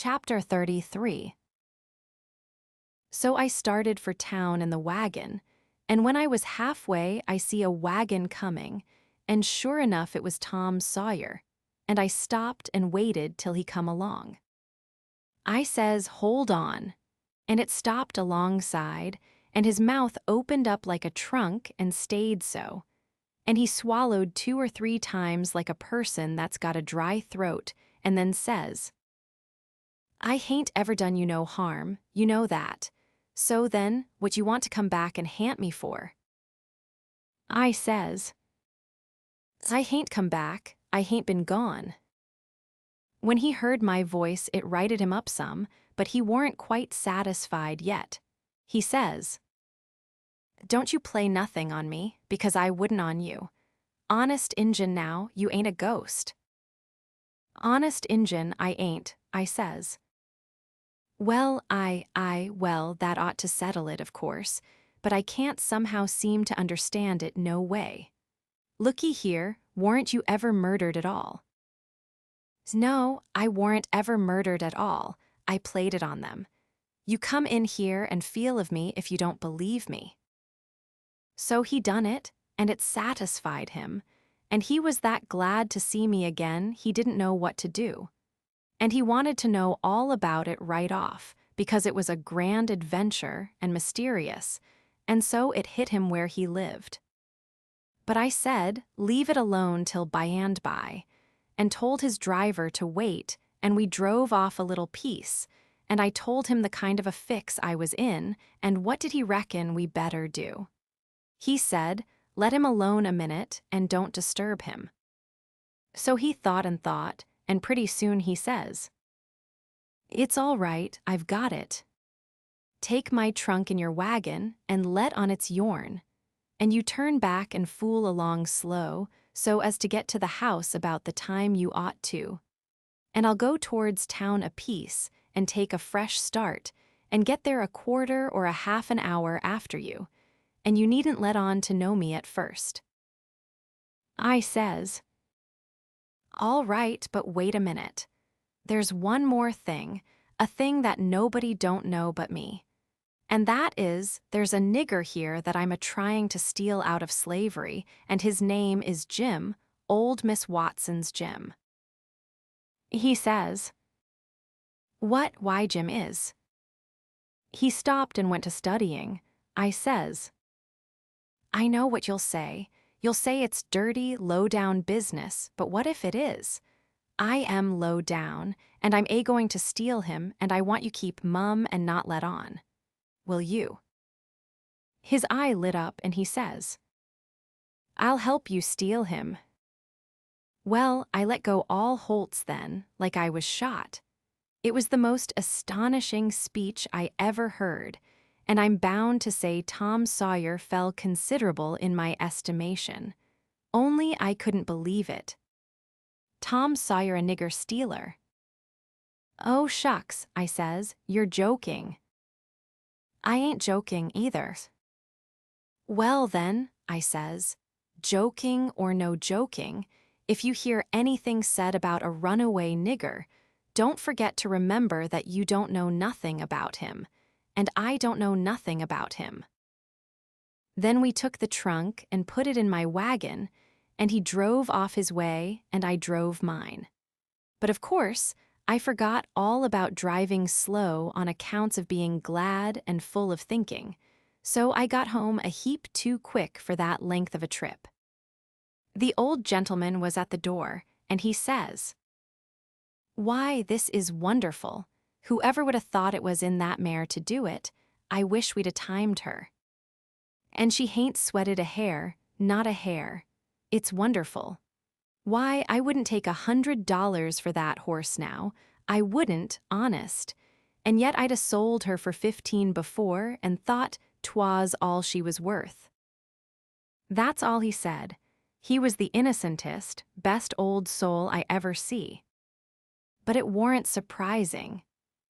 Chapter 33. So I started for town in the wagon, and when I was halfway, I see a wagon coming, and sure enough it was Tom Sawyer, and I stopped and waited till he come along. I says, "Hold on," and it stopped alongside, and his mouth opened up like a trunk and stayed so, and he swallowed 2 or 3 times like a person that's got a dry throat, and then says, "I hain't ever done you no harm, you know that. So then, what you want to come back and haunt me for?" I says, "I hain't come back, I hain't been gone." When he heard my voice, it righted him up some, but he warn't quite satisfied yet. He says, "Don't you play nothing on me, because I wouldn't on you. Honest Injun now, you ain't a ghost." "Honest Injun, I ain't," I says. "Well, well, that ought to settle it, of course, but I can't somehow seem to understand it no way. Looky here, warn't you ever murdered at all?" "No, I warn't ever murdered at all. I played it on them. You come in here and feel of me if you don't believe me." So he done it, and it satisfied him, and he was that glad to see me again he didn't know what to do. And he wanted to know all about it right off, because it was a grand adventure and mysterious, and so it hit him where he lived. But I said, leave it alone till by and by, and told his driver to wait, and we drove off a little piece, and I told him the kind of a fix I was in, and what did he reckon we better do? He said, let him alone a minute and don't disturb him. So he thought, and pretty soon he says, "It's all right, I've got it. Take my trunk in your wagon and let on its yourn, and you turn back and fool along slow so as to get to the house about the time you ought to. And I'll go towards town a piece and take a fresh start and get there a quarter or a half an hour after you, and you needn't let on to know me at first." I says, "All right, but wait a minute. There's one more thing, a thing that nobody don't know but me. And that is, there's a nigger here that I'm a-trying to steal out of slavery, and his name is Jim, old Miss Watson's Jim." He says, Why Jim is?" He stopped and went to studying. I says, "I know what you'll say. You'll say it's dirty, low-down business, but what if it is? I am low down, and I'm going to steal him, and I want you keep mum and not let on. Will you?" His eye lit up, and he says, "I'll help you steal him." Well, I let go all holts then, like I was shot. It was the most astonishing speech I ever heard, and I'm bound to say Tom Sawyer fell considerable in my estimation. Only I couldn't believe it. Tom Sawyer a nigger stealer. "Oh, shucks," I says, "you're joking." "I ain't joking either." "Well then," I says, "joking or no joking, if you hear anything said about a runaway nigger, don't forget to remember that you don't know nothing about him, and I don't know nothing about him." Then we took the trunk and put it in my wagon, and he drove off his way and I drove mine. But of course, I forgot all about driving slow on accounts of being glad and full of thinking, so I got home a heap too quick for that length of a trip. The old gentleman was at the door, and he says, "Why, this is wonderful. Whoever would have thought it was in that mare to do it? I wish we'd a timed her. And she hain't sweated a hair, not a hair. It's wonderful. Why, I wouldn't take $100 for that horse now. I wouldn't, honest. And yet I'd a sold her for 15 before and thought 'twas all she was worth." That's all he said. He was the innocentest, best old soul I ever see. But it warn't surprising,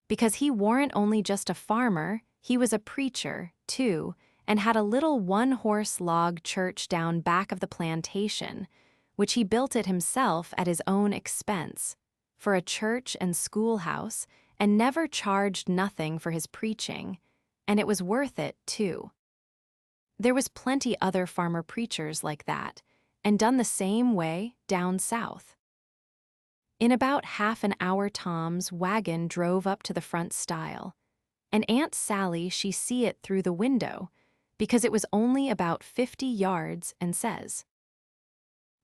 because he warn't only just a farmer, he was a preacher, too, and had a little one-horse log church down back of the plantation, which he built it himself at his own expense, for a church and schoolhouse, and never charged nothing for his preaching, and it was worth it, too. There was plenty other farmer preachers like that, and done the same way down south. In about half an hour Tom's wagon drove up to the front stile, and Aunt Sally she see it through the window, because it was only about 50 yards, and says,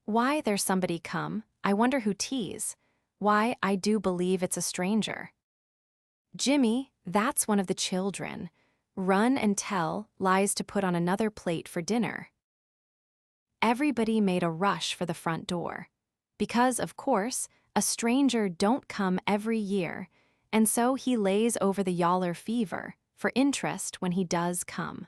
"Why, there's somebody come, I wonder who 'tis. Why, I do believe it's a stranger." "Jimmy, that's one of the children. Run and tell Lies to put on another plate for dinner." Everybody made a rush for the front door, because, of course, a stranger don't come every year, and so he lays over the yaller fever for interest when he does come.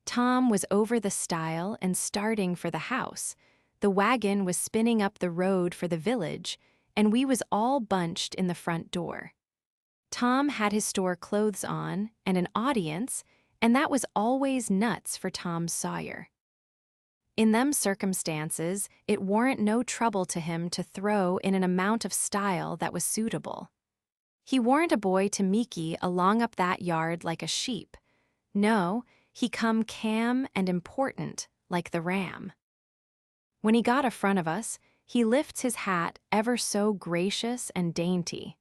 Tom was over the stile and starting for the house. The wagon was spinning up the road for the village, and we was all bunched in the front door. Tom had his store clothes on and an audience, and that was always nuts for Tom Sawyer. In them circumstances, it warn't no trouble to him to throw in an amount of style that was suitable. He warn't a boy to meeky along up that yard like a sheep. No, he come calm and important like the ram. When he got a front of us, he lifts his hat ever so gracious and dainty,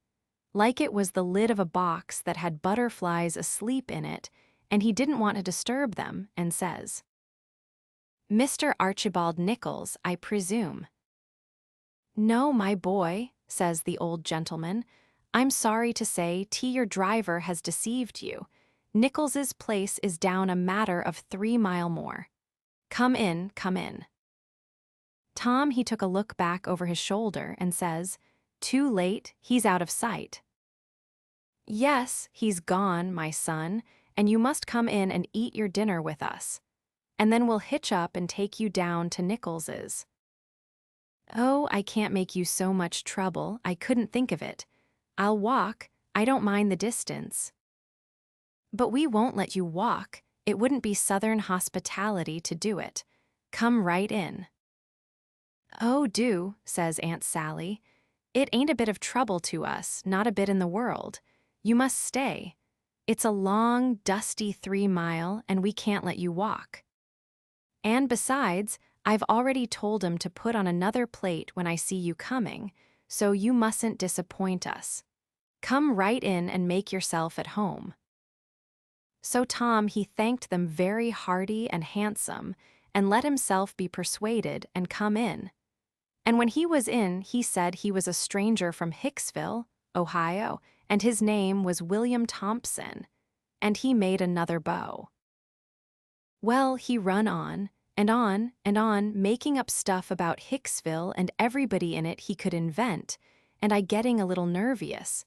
like it was the lid of a box that had butterflies asleep in it, and he didn't want to disturb them, and says, "Mr. Archibald Nichols, I presume." "No, my boy," says the old gentleman. "I'm sorry to say your driver has deceived you. Nichols's place is down a matter of 3 mile more. Come in, come in." Tom he took a look back over his shoulder and says, "Too late, he's out of sight." "Yes, he's gone, my son, and you must come in and eat your dinner with us, and then we'll hitch up and take you down to Nichols's." "Oh, I can't make you so much trouble, I couldn't think of it. I'll walk, I don't mind the distance." "But we won't let you walk, it wouldn't be Southern hospitality to do it. Come right in." "Oh, do," says Aunt Sally. "It ain't a bit of trouble to us, not a bit in the world. You must stay. It's a long, dusty 3 mile, and we can't let you walk. And besides, I've already told 'em to put on another plate when I see you coming, so you mustn't disappoint us. Come right in and make yourself at home." So Tom he thanked them very hearty and handsome, and let himself be persuaded and come in. And when he was in, he said he was a stranger from Hicksville, Ohio, and his name was William Thompson, and he made another bow. Well, he run on, and on, and on, making up stuff about Hicksville and everybody in it he could invent, and I getting a little nervous,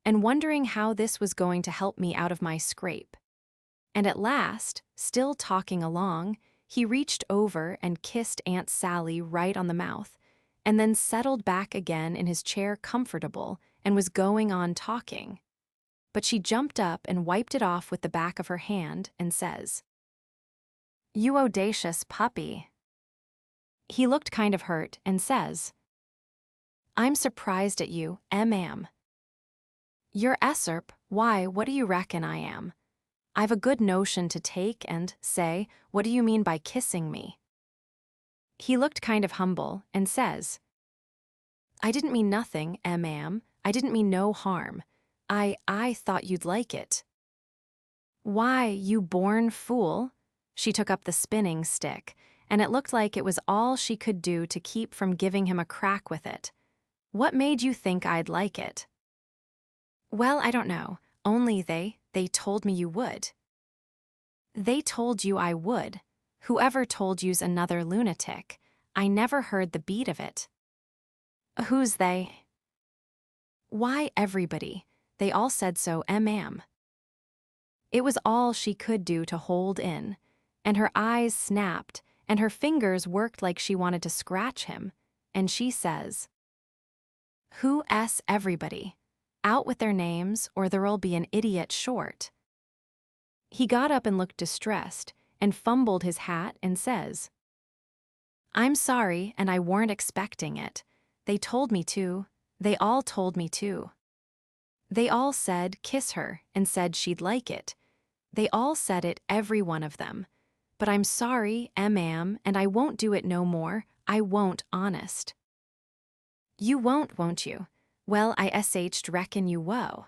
and wondering how this was going to help me out of my scrape. And at last, still talking along, he reached over and kissed Aunt Sally right on the mouth, and then settled back again in his chair comfortable and was going on talking. But she jumped up and wiped it off with the back of her hand and says, "You audacious puppy." He looked kind of hurt and says, "I'm surprised at you, ma'am." "You're Esserp, why, what do you reckon I am? I've a good notion to take and say, what do you mean by kissing me?" He looked kind of humble and says, "I didn't mean nothing, ma'am. I didn't mean no harm. I thought you'd like it." "Why, you born fool." She took up the spinning stick, and it looked like it was all she could do to keep from giving him a crack with it. "What made you think I'd like it?" "Well, I don't know, only they told me you would." "They told you I would? Whoever told you's another lunatic. I never heard the beat of it." "Who's they?" "Why, everybody. They all said so, ma'am." It was all she could do to hold in, and her eyes snapped, and her fingers worked like she wanted to scratch him, and she says, "Who everybody? Out with their names, or there'll be an idiot short." He got up and looked distressed, and fumbled his hat and says, "I'm sorry, and I weren't expecting it. They told me to. They all told me to." They all said kiss her and said she'd like it. They all said it, every one of them. But I'm sorry, ma'am, and I won't do it no more. I won't, honest. You won't you? Well, I reckon you wo.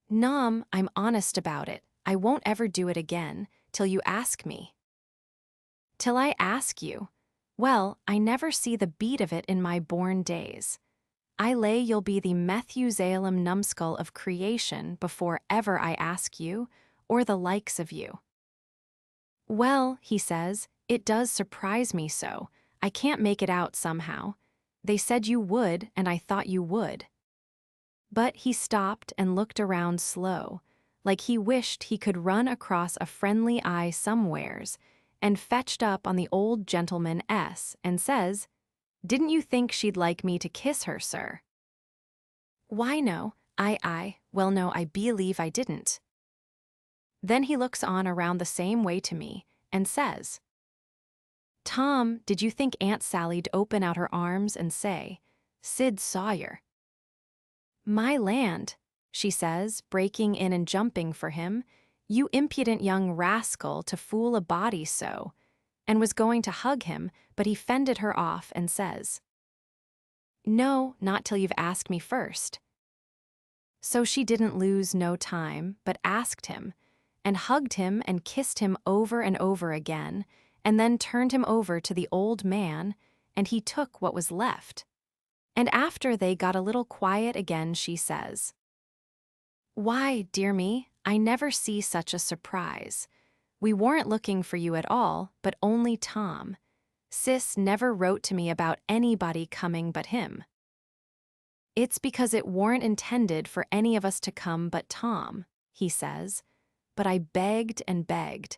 Nom, I'm honest about it. I won't ever do it again, till you ask me. Till I ask you. Well, I never see the beat of it in my born days. I lay you'll be the Methusalem numbskull of creation before ever I ask you, or the likes of you. Well, he says, it does surprise me so. I can't make it out somehow. They said you would, and I thought you would. But he stopped and looked around slow, like he wished he could run across a friendly eye somewheres, and fetched up on the old gentleman and says, Didn't you think she'd like me to kiss her, sir? Why no, well no, I believe I didn't. Then he looks on around the same way to me, and says, Tom, did you think Aunt Sally'd open out her arms and say, Sid Sawyer? My land, she says, breaking in and jumping for him, you impudent young rascal to fool a body so, and was going to hug him, but he fended her off and says, No, not till you've asked me first. So she didn't lose no time, but asked him, and hugged him and kissed him over and over again, and then turned him over to the old man, and he took what was left. And after they got a little quiet again, she says, Why, dear me, I never see such a surprise. We weren't looking for you at all, but only Tom. Sis never wrote to me about anybody coming but him. It's because it weren't intended for any of us to come but Tom, he says. But I begged and begged,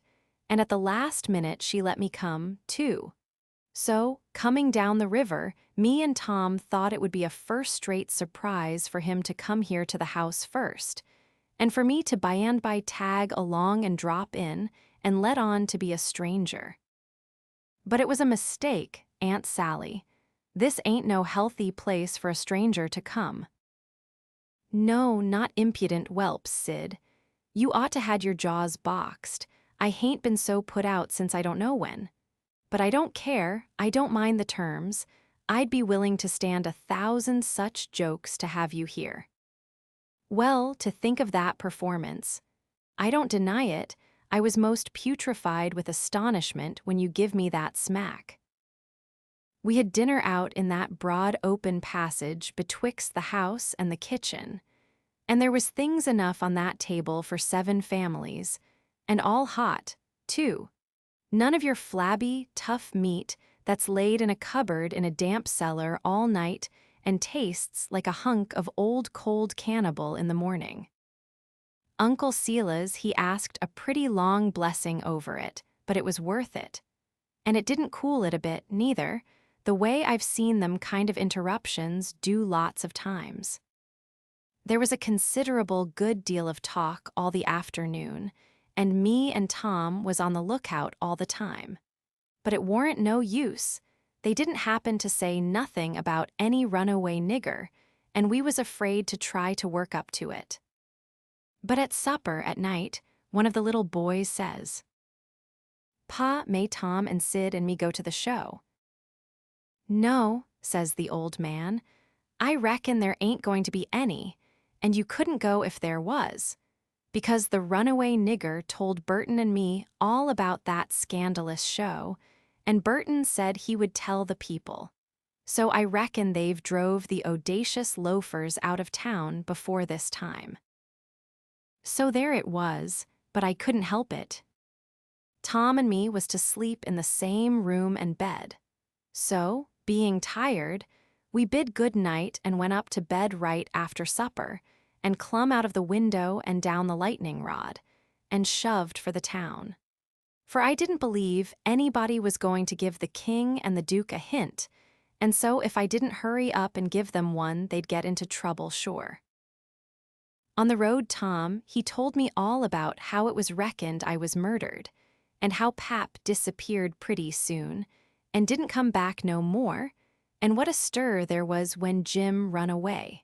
and at the last minute she let me come, too. So, coming down the river, me and Tom thought it would be a first-rate surprise for him to come here to the house first, and for me to by and by tag along and drop in and let on to be a stranger. But it was a mistake, Aunt Sally. This ain't no healthy place for a stranger to come. No, not impudent whelps, Sid. You ought to had your jaws boxed. I hain't been so put out since I don't know when. But I don't care, I don't mind the terms. I'd be willing to stand 1,000 such jokes to have you here. Well, to think of that performance. I don't deny it, I was most putrefied with astonishment when you give me that smack. We had dinner out in that broad open passage betwixt the house and the kitchen, and there was things enough on that table for 7 families, and all hot, too. None of your flabby, tough meat that's laid in a cupboard in a damp cellar all night and tastes like a hunk of old cold cannibal in the morning. Uncle Sila's, he asked a pretty long blessing over it, but it was worth it. And it didn't cool it a bit, neither, the way I've seen them kind of interruptions do lots of times. There was a considerable good deal of talk all the afternoon, and me and Tom was on the lookout all the time. But it warn't no use. They didn't happen to say nothing about any runaway nigger, and we was afraid to try to work up to it. But at supper at night, one of the little boys says, Pa, may Tom and Sid and me go to the show? No, says the old man. I reckon there ain't going to be any, and you couldn't go if there was, because the runaway nigger told Burton and me all about that scandalous show, and Burton said he would tell the people. So I reckon they've drove the audacious loafers out of town before this time. So there it was, but I couldn't help it. Tom and me was to sleep in the same room and bed. So, being tired, we bid good night and went up to bed right after supper, and clumb out of the window and down the lightning rod, and shoved for the town. For I didn't believe anybody was going to give the king and the duke a hint, and so if I didn't hurry up and give them one, they'd get into trouble sure. On the road, Tom, he told me all about how it was reckoned I was murdered, and how Pap disappeared pretty soon, and didn't come back no more, and what a stir there was when Jim run away.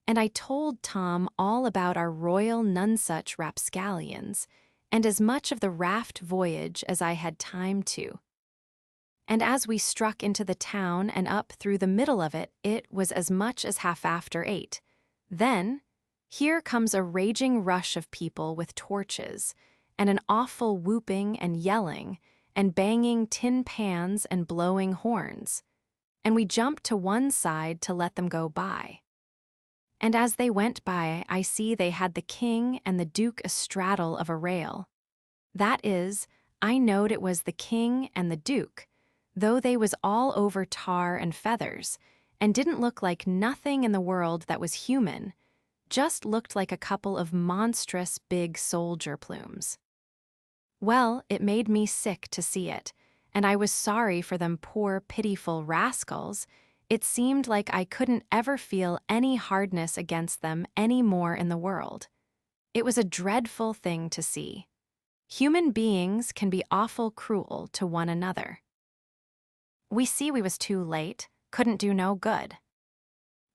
And I told Tom all about our royal nonsuch rapscallions, and as much of the raft voyage as I had time to. And as we struck into the town and up through the middle of it, it was as much as half after 8. Then, here comes a raging rush of people with torches, and an awful whooping and yelling, and banging tin pans and blowing horns. And we jumped to one side to let them go by. And as they went by, I see they had the king and the duke astraddle of a rail. That is, I knowed it was the king and the duke, though they was all over tar and feathers, and didn't look like nothing in the world that was human, just looked like a couple of monstrous big soldier plumes. Well, it made me sick to see it, and I was sorry for them poor pitiful rascals. It seemed like I couldn't ever feel any hardness against them any more in the world. It was a dreadful thing to see. Human beings can be awful cruel to one another. We see we was too late, couldn't do no good.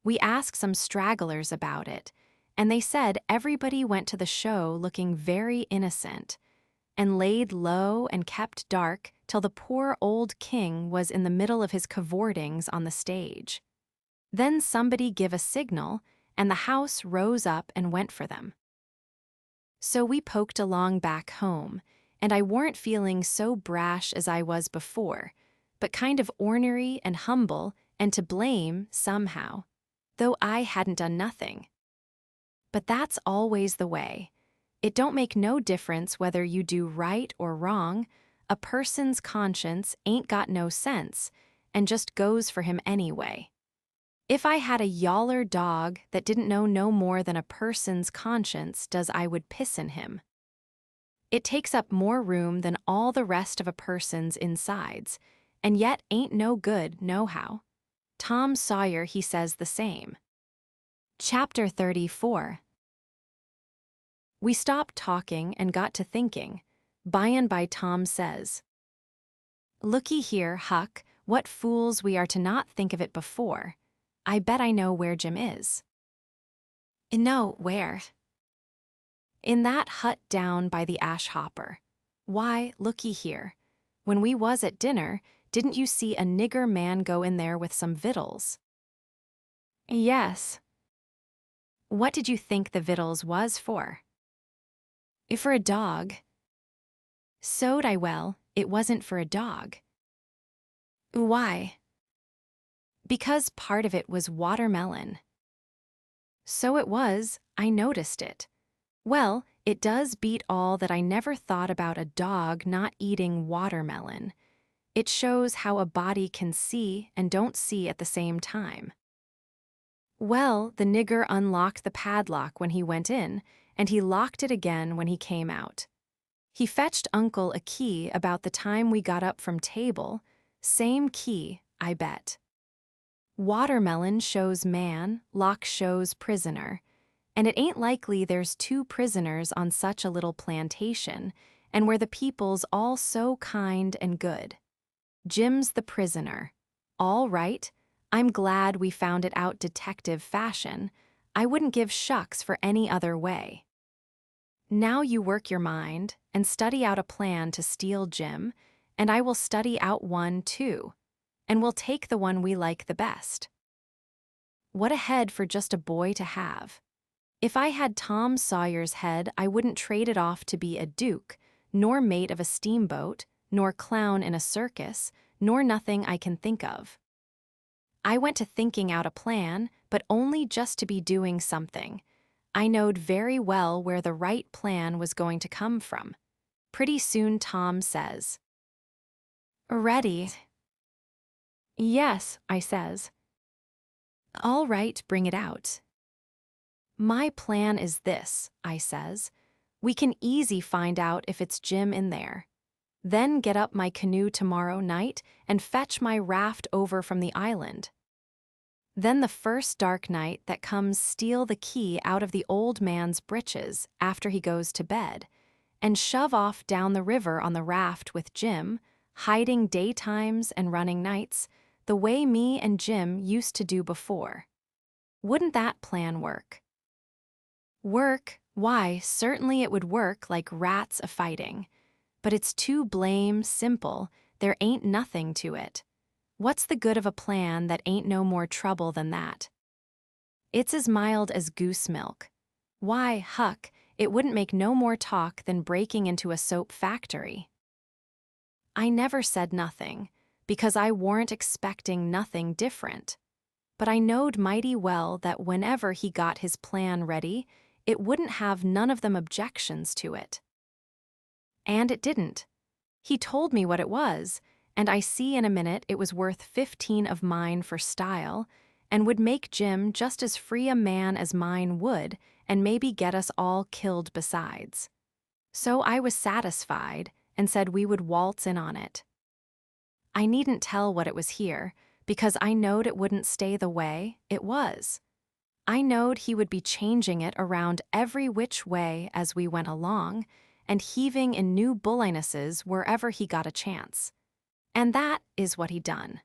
We asked some stragglers about it, and they said everybody went to the show looking very innocent, and laid low and kept dark till the poor old king was in the middle of his cavortings on the stage. Then somebody give a signal, and the house rose up and went for them. So we poked along back home, and I weren't feeling so brash as I was before, but kind of ornery and humble and to blame somehow, though I hadn't done nothing. But that's always the way. It don't make no difference whether you do right or wrong. A person's conscience ain't got no sense and just goes for him anyway. If I had a yaller dog that didn't know no more than a person's conscience does, I would piss in him. It takes up more room than all the rest of a person's insides, and yet ain't no good nohow. Tom Sawyer, he says the same. Chapter 34. We stopped talking and got to thinking. By and by Tom says, "Looky here, Huck, what fools we are to not think of it before. I bet I know where Jim is." "No, where?" "In that hut down by the ash hopper. Why, looky here. When we was at dinner, didn't you see a nigger man go in there with some victuals?" "Yes." "What did you think the victuals was for?" "For a dog." "So'd I well, it wasn't for a dog." "Why?" "Because part of it was watermelon." "So it was, I noticed it. Well, it does beat all that I never thought about a dog not eating watermelon. It shows how a body can see and don't see at the same time." "Well, the nigger unlocked the padlock when he went in, and he locked it again when he came out. He fetched Uncle a key about the time we got up from table. Same key, I bet. Watermelon shows man, lock shows prisoner, and it ain't likely there's two prisoners on such a little plantation, and where the people's all so kind and good. Jim's the prisoner. All right, I'm glad we found it out detective fashion. I wouldn't give shucks for any other way. Now you work your mind and study out a plan to steal Jim, and I will study out one too, and we'll take the one we like the best." What a head for just a boy to have. If I had Tom Sawyer's head, I wouldn't trade it off to be a duke, nor mate of a steamboat, nor clown in a circus, nor nothing I can think of. I went to thinking out a plan, but only just to be doing something. I knowed very well where the right plan was going to come from. Pretty soon Tom says, "Ready?" "Yes," I says. "All right, bring it out." "My plan is this," I says. "We can easy find out if it's Jim in there. Then get up my canoe tomorrow night and fetch my raft over from the island. Then the first dark night that comes steal the key out of the old man's breeches after he goes to bed, and shove off down the river on the raft with Jim, hiding daytimes and running nights, the way me and Jim used to do before. Wouldn't that plan work? Work? Why, certainly it would work like rats a-fighting. But it's too blame simple, there ain't nothing to it. What's the good of a plan that ain't no more trouble than that? It's as mild as goose milk. Why, Huck, it wouldn't make no more talk than breaking into a soap factory. I never said nothing, because I warn't expecting nothing different. But I knowed mighty well that whenever he got his plan ready, it wouldn't have none of them objections to it. And it didn't. He told me what it was, and I see in a minute it was worth 15 of mine for style, and would make Jim just as free a man as mine would, and maybe get us all killed besides. So I was satisfied, and said we would waltz in on it. I needn't tell what it was here, because I knowed it wouldn't stay the way it was. I knowed he would be changing it around every which way as we went along, and heaving in new bullinesses wherever he got a chance. And that is what he done.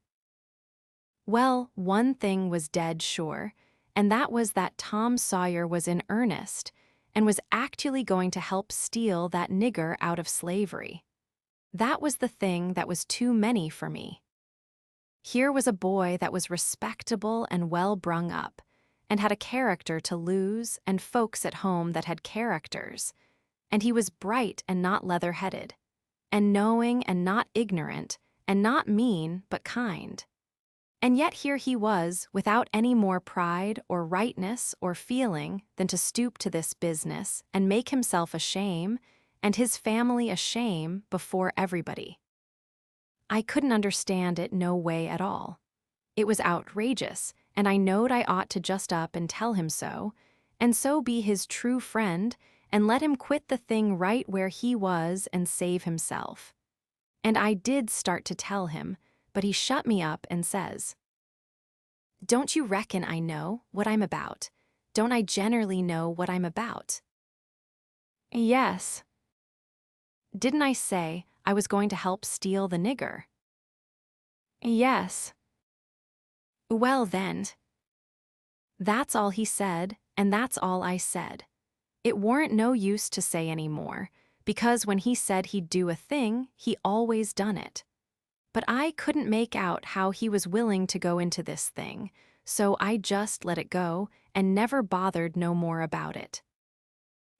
Well, one thing was dead sure, and that was that Tom Sawyer was in earnest, and was actually going to help steal that nigger out of slavery. That was the thing that was too many for me. Here was a boy that was respectable and well brung up, and had a character to lose and folks at home that had characters, and he was bright and not leather-headed, and knowing and not ignorant, and not mean but kind. And yet here he was, without any more pride or rightness or feeling than to stoop to this business and make himself a shame, and his family a shame before everybody. I couldn't understand it no way at all. It was outrageous, and I knowed I ought to just up and tell him so, and so be his true friend, and let him quit the thing right where he was and save himself. And I did start to tell him, but he shut me up and says, "Don't you reckon I know what I'm about? Don't I generally know what I'm about?" "Yes." "Didn't I say I was going to help steal the nigger?" "Yes." "Well then." That's all he said, and that's all I said. It warn't no use to say any more, because when he said he'd do a thing, he always done it. But I couldn't make out how he was willing to go into this thing, so I just let it go and never bothered no more about it.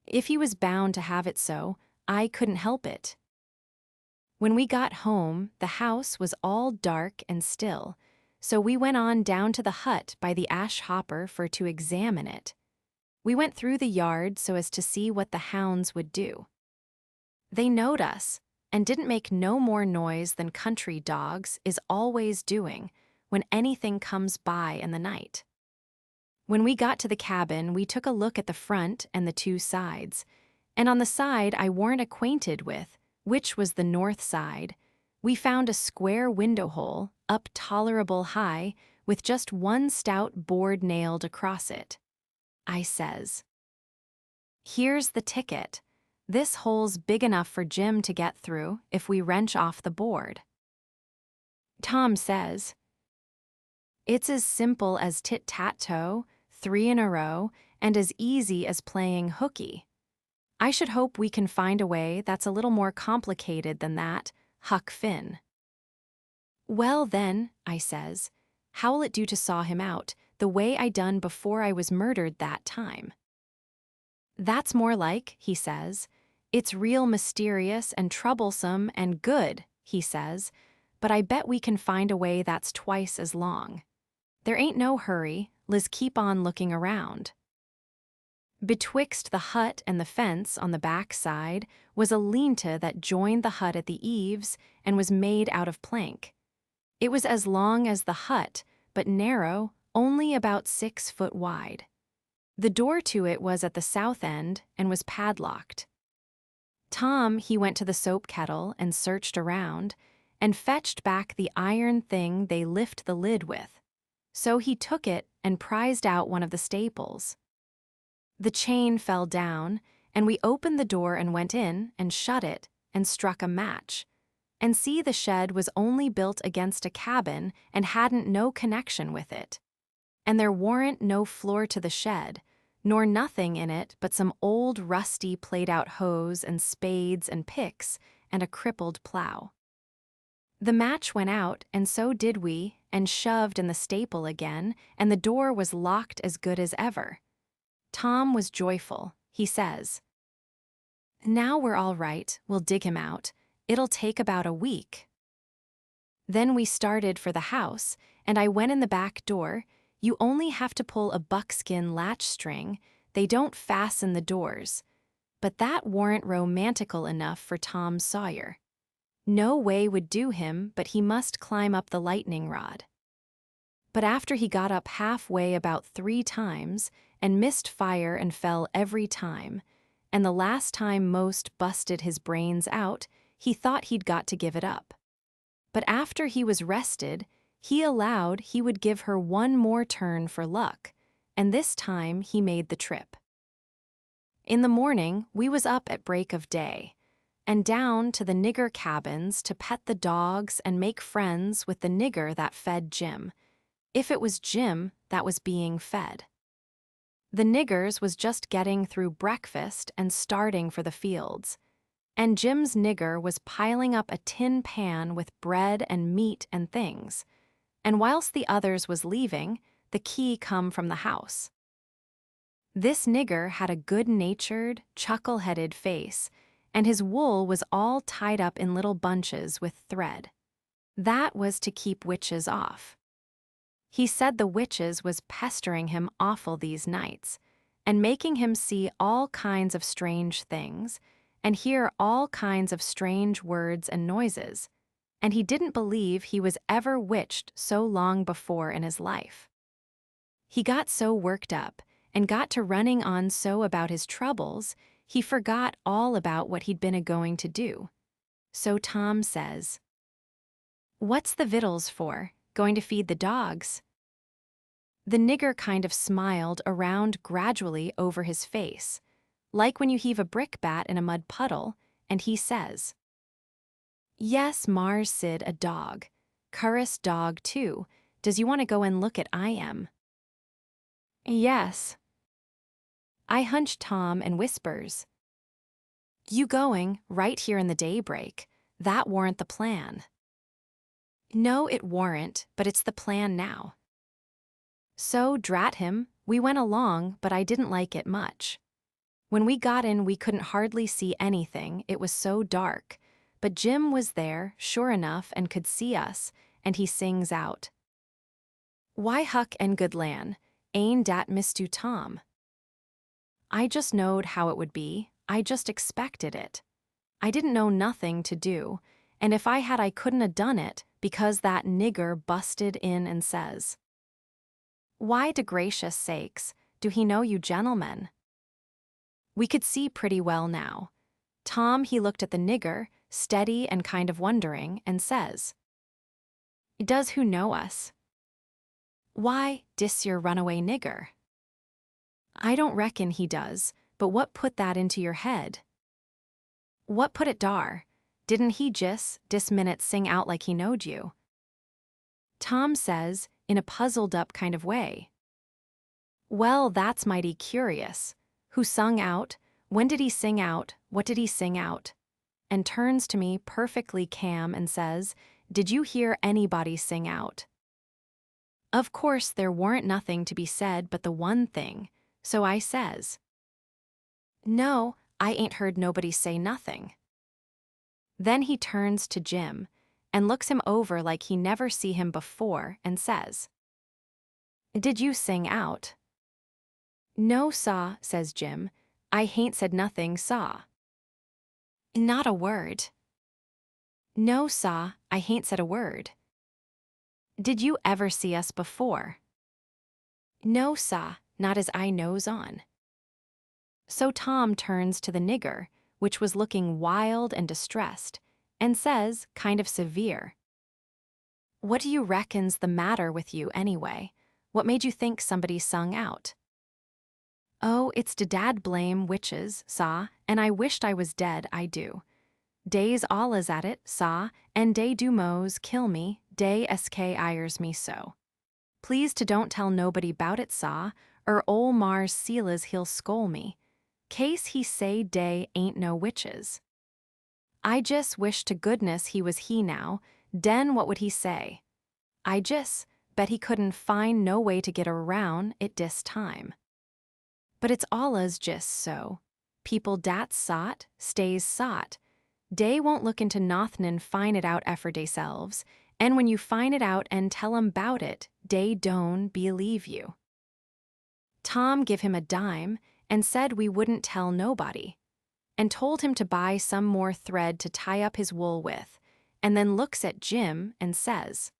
If he was bound to have it so, I couldn't help it. When we got home, the house was all dark and still, so we went on down to the hut by the ash hopper for to examine it. We went through the yard so as to see what the hounds would do. They knowed us, and didn't make no more noise than country dogs is always doing when anything comes by in the night. When we got to the cabin, we took a look at the front and the two sides, and on the side I warn't acquainted with, which was the north side, we found a square window hole, up tolerable high, with just one stout board nailed across it. I says, "Here's the ticket. This hole's big enough for Jim to get through if we wrench off the board." Tom says, "It's as simple as tit-tat-toe, 3 in a row, and as easy as playing hooky. I should hope we can find a way that's a little more complicated than that, Huck Finn." "Well then," I says, "how'll it do to saw him out, the way I done before I was murdered that time?" "That's more like," he says. "It's real mysterious and troublesome and good," he says, "but I bet we can find a way that's twice as long. There ain't no hurry, Liz, keep on looking around." Betwixt the hut and the fence on the back side was a lean-to that joined the hut at the eaves and was made out of plank. It was as long as the hut, but narrow, only about 6 foot wide. The door to it was at the south end and was padlocked. Tom, he went to the soap kettle and searched around, and fetched back the iron thing they lift the lid with. So he took it and prized out one of the staples. The chain fell down, and we opened the door and went in and shut it and struck a match. And see, the shed was only built against a cabin and hadn't no connection with it. and there warn't no floor to the shed, nor nothing in it but some old rusty played-out hose and spades and picks and a crippled plow. The match went out, and so did we, and shoved in the staple again, and the door was locked as good as ever. Tom was joyful. He says, "Now we're all right, we'll dig him out. It'll take about a week." Then we started for the house, and I went in the back door. You only have to pull a buckskin latch string. They don't fasten the doors. But that warn't romantical enough for Tom Sawyer. No way would do him, but he must climb up the lightning rod. But after he got up halfway about 3 times, and missed fire and fell every time, and the last time most busted his brains out, he thought he'd got to give it up. But after he was rested, he allowed he would give her one more turn for luck, and this time he made the trip. In the morning, we was up at break of day, and down to the nigger cabins to pet the dogs and make friends with the nigger that fed Jim, if it was Jim that was being fed. The niggers was just getting through breakfast and starting for the fields, and Jim's nigger was piling up a tin pan with bread and meat and things, and whilst the others was leaving, the key come from the house. This nigger had a good-natured, chuckle-headed face, and his wool was all tied up in little bunches with thread. That was to keep witches off. He said the witches was pestering him awful these nights, and making him see all kinds of strange things, and hear all kinds of strange words and noises, and he didn't believe he was ever witched so long before in his life. He got so worked up, and got to running on so about his troubles, he forgot all about what he'd been a-going to do. So Tom says, "What's the victuals for? Going to feed the dogs?" The nigger kind of smiled around gradually over his face, like when you heave a brickbat in a mud puddle, and he says, "Yes, Mars Sid, a dog. Curris dog, too. Does you want to go and look at I am?" "Yes." I hunch Tom and whispers, "You going, right here in the daybreak. That warn't the plan." "No, it warn't, but it's the plan now." So, drat him, we went along, but I didn't like it much. When we got in, we couldn't hardly see anything, it was so dark, but Jim was there, sure enough, and could see us, and he sings out, "Why, Huck and good lan, ain't dat Mistu Tom?" I just knowed how it would be, I just expected it. I didn't know nothing to do, and if I had I couldn't 'a' done it, because that nigger busted in and says, "Why, de gracious sakes, do he know you gentlemen?" We could see pretty well now. Tom, he looked at the nigger, steady and kind of wondering, and says, "Does who know us?" "Why, dis your runaway nigger." "I don't reckon he does, but what put that into your head?" "What put it dar? Didn't he dis minute sing out like he knowed you?" Tom says, in a puzzled-up kind of way, "Well, that's mighty curious. Who sung out? When did he sing out? What did he sing out?" And turns to me perfectly calm and says, "Did you hear anybody sing out?" Of course, there warn't nothing to be said but the one thing, so I says, "No, I ain't heard nobody say nothing." Then he turns to Jim, and looks him over like he never see him before, and says, "Did you sing out?" "No, saw," says Jim. "I hain't said nothing, saw." "Not a word." "No, saw, I hain't said a word." "Did you ever see us before?" "No, saw, not as I knows on." So Tom turns to the nigger, which was looking wild and distressed, and says, kind of severe, "What do you reckon's the matter with you, anyway? What made you think somebody sung out?" "Oh, it's de dad blame witches, saw, and I wished I was dead, I do. Dey's allus at it, saw, and dey do mos kill me, dey sk ires me so." Please to don't tell nobody 'bout it, saw, or ol' Mars Seela's he'll scole me. Case he say dey ain't no witches. I jes' wish to goodness he was he now, den what would he say? I jes' bet he couldn't find no way to get around it dis time. But it's allus jes' so. People dat sot stays sot. Dey won't look into nothin' and find it out effer deyselves, and when you find it out and tell 'em 'bout it, dey don't believe you. Tom give him a dime and said we wouldn't tell nobody, and told him to buy some more thread to tie up his wool with, and then looks at Jim and says,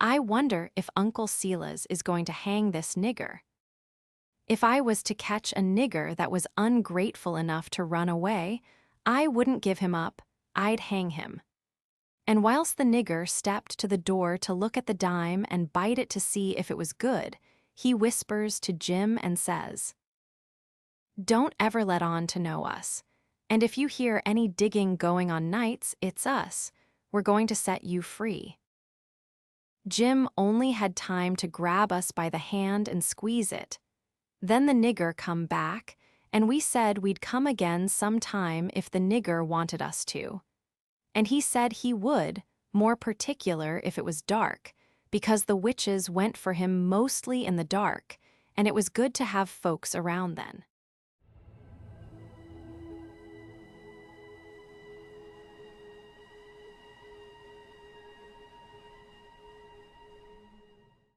I wonder if Uncle Silas is going to hang this nigger. If I was to catch a nigger that was ungrateful enough to run away, I wouldn't give him up, I'd hang him. And whilst the nigger stepped to the door to look at the dime and bite it to see if it was good, he whispers to Jim and says, Don't ever let on to know us, and if you hear any digging going on nights, it's us. We're going to set you free. Jim only had time to grab us by the hand and squeeze it. Then the nigger come back, and we said we'd come again sometime if the nigger wanted us to. And he said he would, more particular if it was dark, because the witches went for him mostly in the dark, and it was good to have folks around then.